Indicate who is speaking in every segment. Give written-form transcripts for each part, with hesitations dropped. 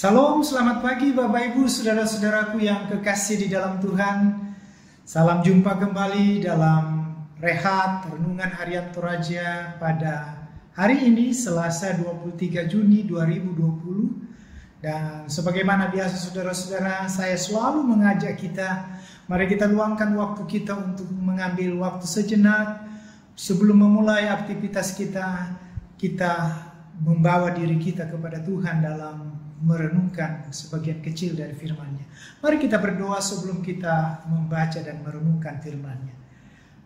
Speaker 1: Salam, selamat pagi Bapak Ibu, saudara-saudaraku yang kekasih di dalam Tuhan. Salam jumpa kembali dalam Rehat Renungan Harian Toraja pada hari ini Selasa 23 Juni 2020. Dan sebagaimana biasa saudara-saudara, saya selalu mengajak kita, mari kita luangkan waktu kita untuk mengambil waktu sejenak sebelum memulai aktivitas kita membawa diri kita kepada Tuhan dalam merenungkan sebagian kecil dari firman-Nya. Mari kita berdoa sebelum kita membaca dan merenungkan firman-Nya.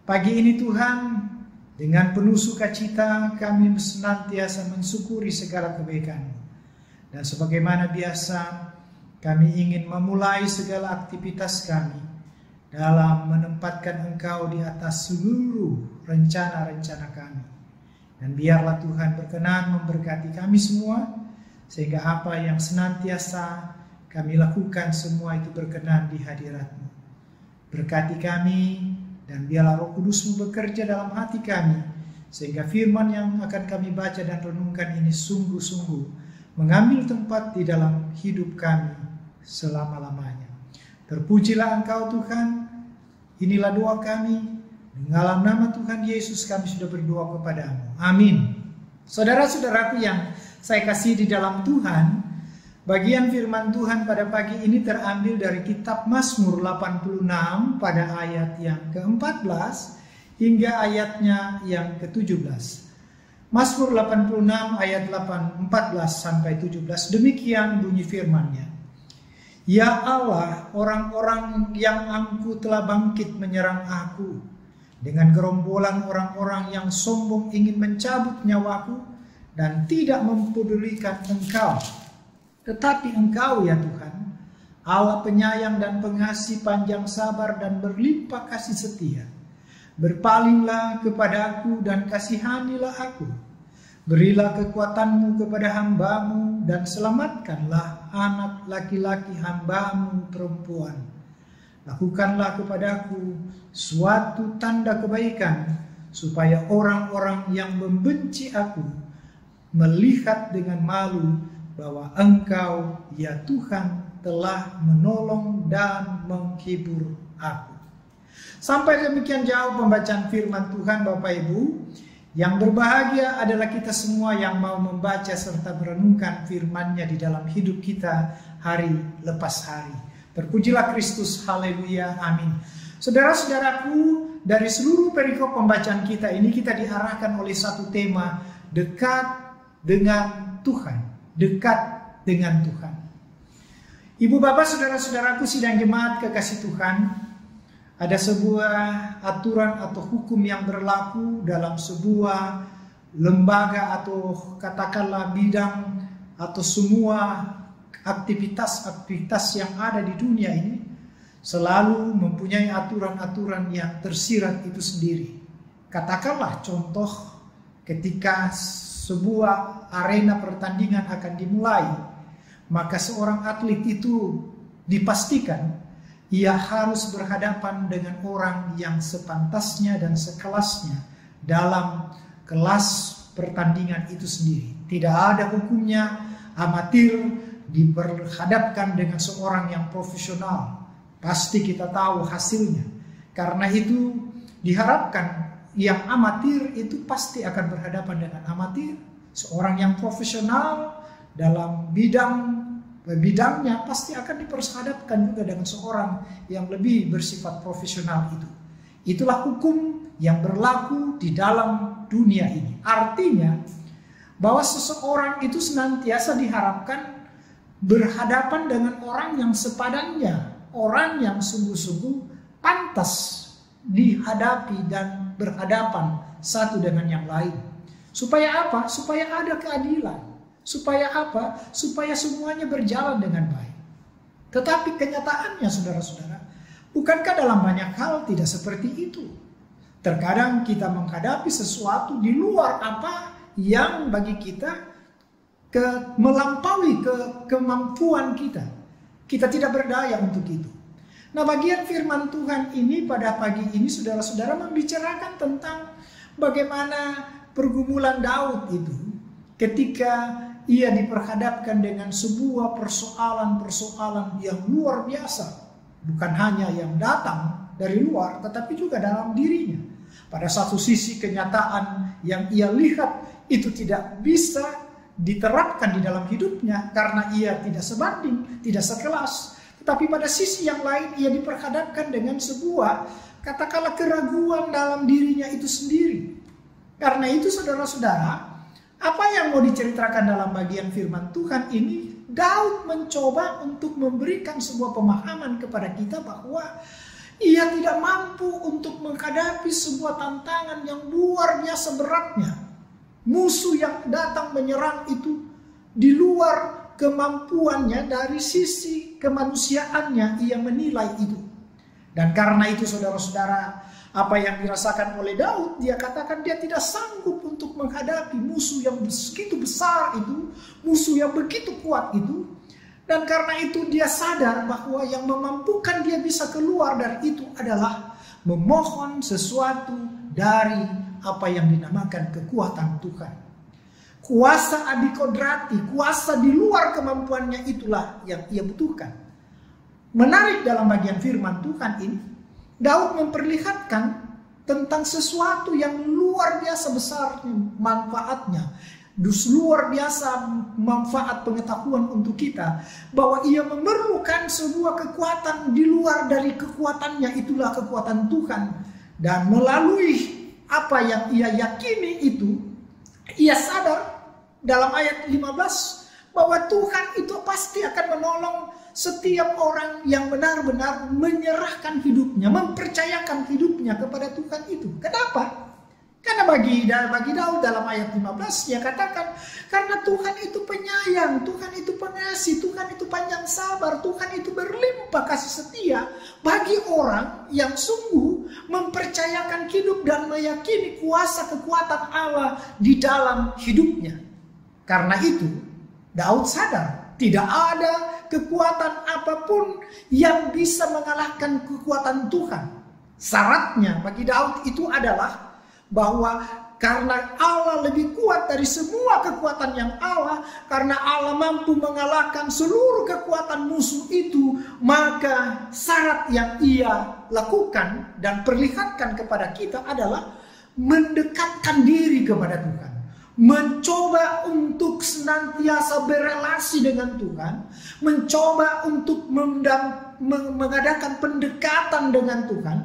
Speaker 1: Pagi ini Tuhan, dengan penuh sukacita kami senantiasa mensyukuri segala kebaikan-Mu. Dan sebagaimana biasa, kami ingin memulai segala aktivitas kami dalam menempatkan Engkau di atas seluruh rencana-rencana kami. Dan biarlah Tuhan berkenan memberkati kami semua, sehingga apa yang senantiasa kami lakukan semua itu berkenan di hadirat-Mu. Berkati kami dan biarlah Roh Kudus-Mu bekerja dalam hati kami, sehingga firman yang akan kami baca dan renungkan ini sungguh-sungguh mengambil tempat di dalam hidup kami selama-lamanya. Terpujilah Engkau Tuhan, inilah doa kami. Dalam nama Tuhan Yesus kami sudah berdoa kepada-Mu. Amin. Saudara-saudaraku yang saya kasih di dalam Tuhan, bagian firman Tuhan pada pagi ini terambil dari kitab Mazmur 86 pada ayat yang ke-14 hingga ayatnya yang ke-17. Mazmur 86 ayat 14 sampai 17, demikian bunyi firman-Nya. Ya Allah, orang-orang yang angkuh telah bangkit menyerang aku. Dengan gerombolan orang-orang yang sombong ingin mencabut nyawaku dan tidak mempedulikan Engkau. Tetapi Engkau ya Tuhan, Allah penyayang dan pengasih, panjang sabar dan berlimpah kasih setia. Berpalinglah kepadaku dan kasihanilah aku. Berilah kekuatan-Mu kepada hamba-Mu dan selamatkanlah anak laki-laki hamba-Mu perempuan. Lakukanlah kepadaku suatu tanda kebaikan, supaya orang-orang yang membenci aku melihat dengan malu bahwa Engkau, ya Tuhan, telah menolong dan menghibur aku. Sampai demikian jauh pembacaan firman Tuhan Bapak Ibu. Yang berbahagia adalah kita semua yang mau membaca serta merenungkan firman-Nya di dalam hidup kita hari lepas hari. Terpujilah Kristus, haleluya, amin. Saudara-saudaraku, dari seluruh perikop pembacaan kita ini kita diarahkan oleh satu tema, dekat dengan Tuhan. Dekat dengan Tuhan. Ibu bapak saudara-saudaraku sidang jemaat kekasih Tuhan, ada sebuah aturan atau hukum yang berlaku dalam sebuah lembaga atau katakanlah bidang atau semua aktivitas-aktivitas yang ada di dunia ini selalu mempunyai aturan-aturan yang tersirat itu sendiri. Katakanlah contoh ketika sebuah arena pertandingan akan dimulai, maka seorang atlet itu dipastikan ia harus berhadapan dengan orang yang sepantasnya dan sekelasnya dalam kelas pertandingan itu sendiri. Tidak ada hukumnya amatir diperhadapkan dengan seorang yang profesional. Pasti kita tahu hasilnya. Karena itu diharapkan yang amatir itu pasti akan berhadapan dengan amatir. Seorang yang profesional dalam bidangnya pasti akan diperhadapkan juga dengan seorang yang lebih bersifat profesional itu. Itulah hukum yang berlaku di dalam dunia ini. Artinya bahwa seseorang itu senantiasa diharapkan berhadapan dengan orang yang sepadannya, orang yang sungguh-sungguh pantas dihadapi dan berhadapan satu dengan yang lain. Supaya apa? Supaya ada keadilan. Supaya apa? Supaya semuanya berjalan dengan baik. Tetapi kenyataannya saudara-saudara, bukankah dalam banyak hal tidak seperti itu? Terkadang kita menghadapi sesuatu di luar apa yang bagi kita melampaui kemampuan kita. Kita tidak berdaya untuk itu. Nah, bagian firman Tuhan ini pada pagi ini saudara-saudara membicarakan tentang bagaimana pergumulan Daud itu ketika ia diperhadapkan dengan sebuah persoalan-persoalan yang luar biasa. Bukan hanya yang datang dari luar, tetapi juga dalam dirinya. Pada satu sisi kenyataan yang ia lihat itu tidak bisa diterapkan di dalam hidupnya karena ia tidak sebanding, tidak sekelas. Tetapi pada sisi yang lain ia diperhadapkan dengan sebuah katakanlah keraguan dalam dirinya itu sendiri. Karena itu saudara-saudara, apa yang mau diceritakan dalam bagian firman Tuhan ini, Daud mencoba untuk memberikan sebuah pemahaman kepada kita bahwa ia tidak mampu untuk menghadapi sebuah tantangan yang luar biasa beratnya. Musuh yang datang menyerang itu di luar kemampuannya, dari sisi kemanusiaannya ia menilai itu. Dan karena itu saudara-saudara, apa yang dirasakan oleh Daud, dia katakan dia tidak sanggup untuk menghadapi musuh yang begitu besar itu, musuh yang begitu kuat itu. Dan karena itu dia sadar bahwa yang memampukan dia bisa keluar dari itu adalah memohon sesuatu dari apa yang dinamakan kekuatan Tuhan. Kuasa adikodrati, kuasa di luar kemampuannya itulah yang ia butuhkan. Menarik dalam bagian firman Tuhan ini, Daud memperlihatkan tentang sesuatu yang luar biasa besar manfaatnya. Luar biasa manfaat pengetahuan untuk kita. Bahwa ia memerlukan sebuah kekuatan di luar dari kekuatannya, itulah kekuatan Tuhan. Dan melalui apa yang ia yakini itu, ia sadar dalam ayat 15 bahwa Tuhan itu pasti akan menolong setiap orang yang benar-benar menyerahkan hidupnya, mempercayakan hidupnya kepada Tuhan itu. Kenapa? Karena bagi Daud dalam ayat 15 dia katakan, karena Tuhan itu penyayang, Tuhan itu pengasih, Tuhan itu panjang sabar, Tuhan itu berlimpah kasih setia bagi orang yang sungguh mempercayakan hidup dan meyakini kuasa kekuatan Allah di dalam hidupnya. Karena itu Daud sadar tidak ada kekuatan apapun yang bisa mengalahkan kekuatan Tuhan. Syaratnya bagi Daud itu adalah bahwa karena Allah lebih kuat dari semua kekuatan yang Allah, karena Allah mampu mengalahkan seluruh kekuatan musuh itu, maka syarat yang ia lakukan dan perlihatkan kepada kita adalah mendekatkan diri kepada Tuhan. Mencoba untuk senantiasa berelasi dengan Tuhan, mencoba untuk mengadakan pendekatan dengan Tuhan.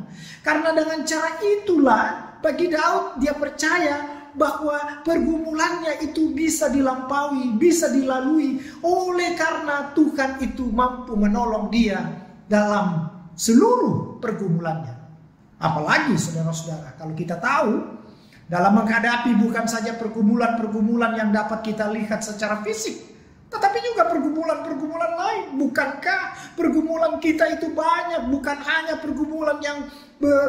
Speaker 1: Karena dengan cara itulah bagi Daud dia percaya bahwa pergumulannya itu bisa dilampaui, bisa dilalui oleh karena Tuhan itu mampu menolong dia dalam seluruh pergumulannya. Apalagi saudara-saudara, kalau kita tahu dalam menghadapi bukan saja pergumulan-pergumulan yang dapat kita lihat secara fisik, tetapi juga pergumulan-pergumulan lain. Bukankah pergumulan kita itu banyak, bukan hanya pergumulan yang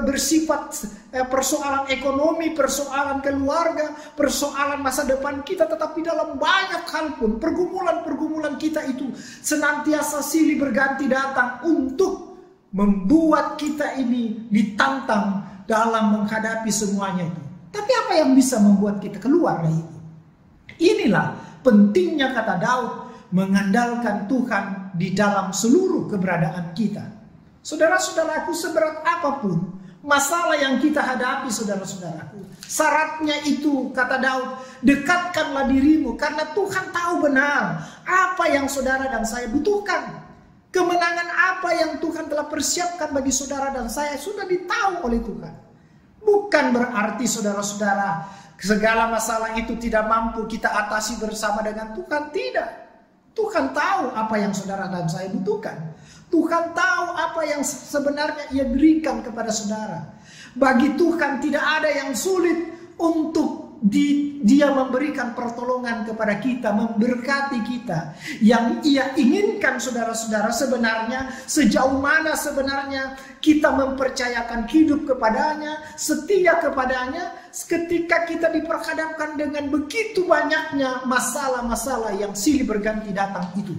Speaker 1: bersifat persoalan ekonomi, persoalan keluarga, persoalan masa depan kita, tetapi dalam banyak hal pun pergumulan-pergumulan kita itu senantiasa silih berganti datang untuk membuat kita ini ditantang dalam menghadapi semuanya itu. Tapi apa yang bisa membuat kita keluar dari itu? Inilah pentingnya kata Daud mengandalkan Tuhan di dalam seluruh keberadaan kita. Saudara-saudaraku, seberat apapun masalah yang kita hadapi, saudara-saudaraku, syaratnya itu kata Daud, dekatkanlah dirimu karena Tuhan tahu benar apa yang saudara dan saya butuhkan. Kemenangan apa yang Tuhan telah persiapkan bagi saudara dan saya sudah ditahu oleh Tuhan. Bukan berarti saudara-saudara segala masalah itu tidak mampu kita atasi bersama dengan Tuhan. Tidak. Tuhan tahu apa yang saudara dan saya butuhkan. Tuhan tahu apa yang sebenarnya ia berikan kepada saudara. Bagi Tuhan tidak ada yang sulit untuk dia memberikan pertolongan kepada kita, memberkati kita. Yang ia inginkan saudara-saudara sebenarnya sejauh mana sebenarnya kita mempercayakan hidup kepadanya, setia kepadanya ketika kita diperhadapkan dengan begitu banyaknya masalah-masalah yang silih berganti datang itu.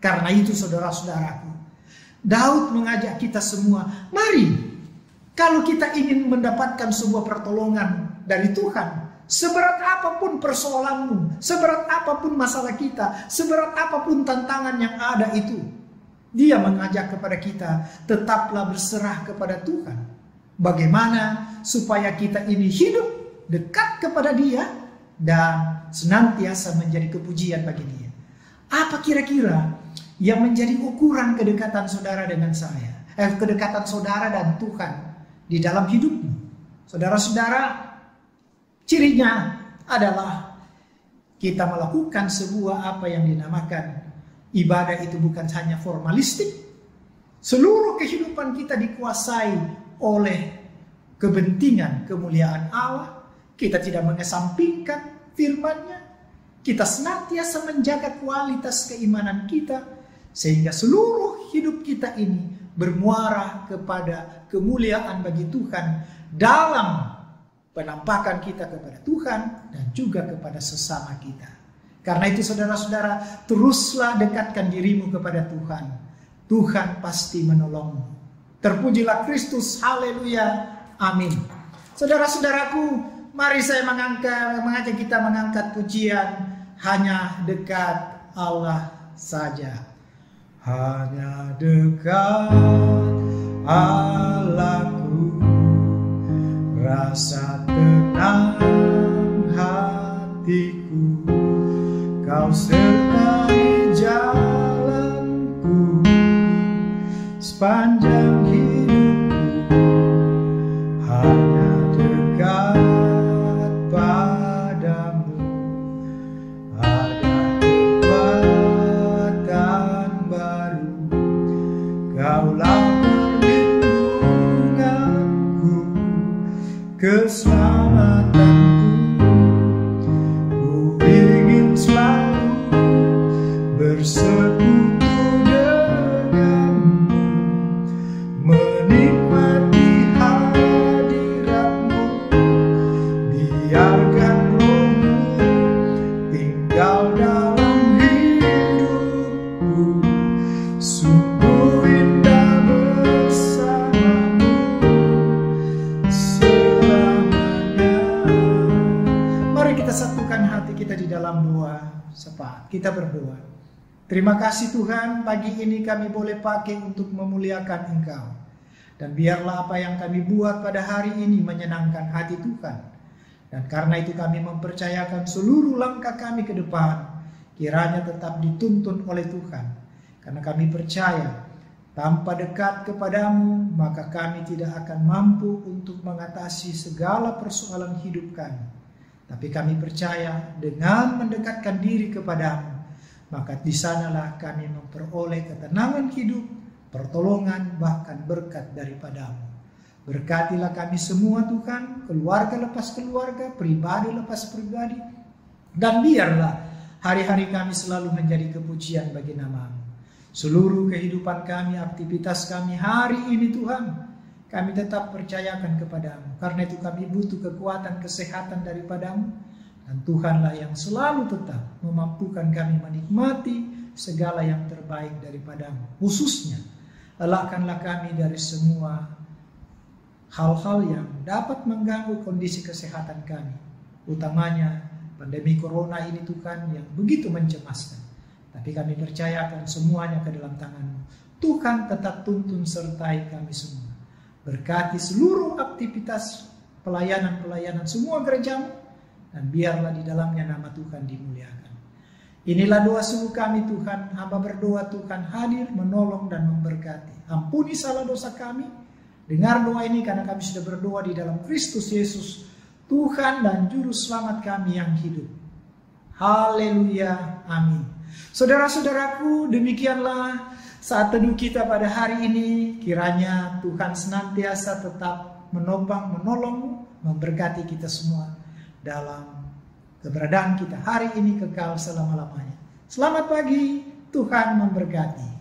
Speaker 1: Karena itu saudara-saudaraku, Daud mengajak kita semua, mari kalau kita ingin mendapatkan sebuah pertolongan dari Tuhan, Seberat apapun persoalanmu, seberat apapun masalah kita, seberat apapun tantangan yang ada itu, Dia mengajak kepada kita, tetaplah berserah kepada Tuhan. Bagaimana supaya kita ini hidup dekat kepada Dia dan senantiasa menjadi kepujian bagi Dia. Apa kira-kira yang menjadi ukuran kedekatan saudara dengan saya? Kedekatan saudara dan Tuhan di dalam hidupmu. Saudara-saudara, cirinya adalah kita melakukan sebuah apa yang dinamakan ibadah itu bukan hanya formalistik. Seluruh kehidupan kita dikuasai oleh kepentingan kemuliaan Allah. Kita tidak mengesampingkan firman-Nya. Kita senantiasa menjaga kualitas keimanan kita, sehingga seluruh hidup kita ini bermuara kepada kemuliaan bagi Tuhan dalam penampakan kita kepada Tuhan dan juga kepada sesama kita. Karena itu saudara-saudara, teruslah dekatkan dirimu kepada Tuhan. Tuhan pasti menolongmu. Terpujilah Kristus, haleluya, amin. Saudara-saudaraku, mari saya mengajak kita mengangkat pujian hanya dekat Allah saja. Hanya dekat Allahku, rasa tenang hatiku, Kau sertai jalanku sepanjang hidupku. Hanya dekat padamu ada kekuatan baru. Kaulah perlindunganku, keselamatanku. Ku ingin selalu bersekutu denganmu, menikmati hadiratmu. Biarkan rohmu tinggal dalam hidupku, sungguh indah bersamamu selamanya. Mari kita satukan hati kita di dalam doa sepakat. Kita berdoa. Terima kasih Tuhan, pagi ini kami boleh pakai untuk memuliakan Engkau. Dan biarlah apa yang kami buat pada hari ini menyenangkan hati Tuhan. Dan karena itu kami mempercayakan seluruh langkah kami ke depan kiranya tetap dituntun oleh Tuhan. Karena kami percaya tanpa dekat kepadamu maka kami tidak akan mampu untuk mengatasi segala persoalan hidup kami. Tapi kami percaya dengan mendekatkan diri kepadamu, maka di sanalah kami memperoleh ketenangan hidup, pertolongan, bahkan berkat daripadamu. Berkatilah kami semua Tuhan, keluarga lepas keluarga, pribadi lepas pribadi. Dan biarlah hari-hari kami selalu menjadi kepujian bagi nama-Mu. Seluruh kehidupan kami, aktivitas kami hari ini Tuhan, kami tetap percayakan kepadamu. Karena itu kami butuh kekuatan, kesehatan daripadamu. Dan Tuhanlah yang selalu tetap memampukan kami menikmati segala yang terbaik daripadamu. Khususnya, elakkanlah kami dari semua hal-hal yang dapat mengganggu kondisi kesehatan kami. Utamanya pandemi corona ini Tuhan yang begitu mencemaskan. Tapi kami percayakan semuanya ke dalam tangan-Mu. Tuhan tetap tuntun sertai kami semua. Berkati seluruh aktivitas pelayanan-pelayanan semua gereja-Mu, dan biarlah di dalamnya nama Tuhan dimuliakan. Inilah doa sungguh kami Tuhan. Hamba berdoa Tuhan hadir, menolong dan memberkati. Ampuni salah dosa kami. Dengar doa ini karena kami sudah berdoa di dalam Kristus Yesus, Tuhan dan Juru Selamat kami yang hidup. Haleluya, amin. Saudara-saudaraku, demikianlah saat teduh kita pada hari ini. Kiranya Tuhan senantiasa tetap menopang, menolong, memberkati kita semua dalam keberadaan kita hari ini kekal selama-lamanya. Selamat pagi, Tuhan memberkati.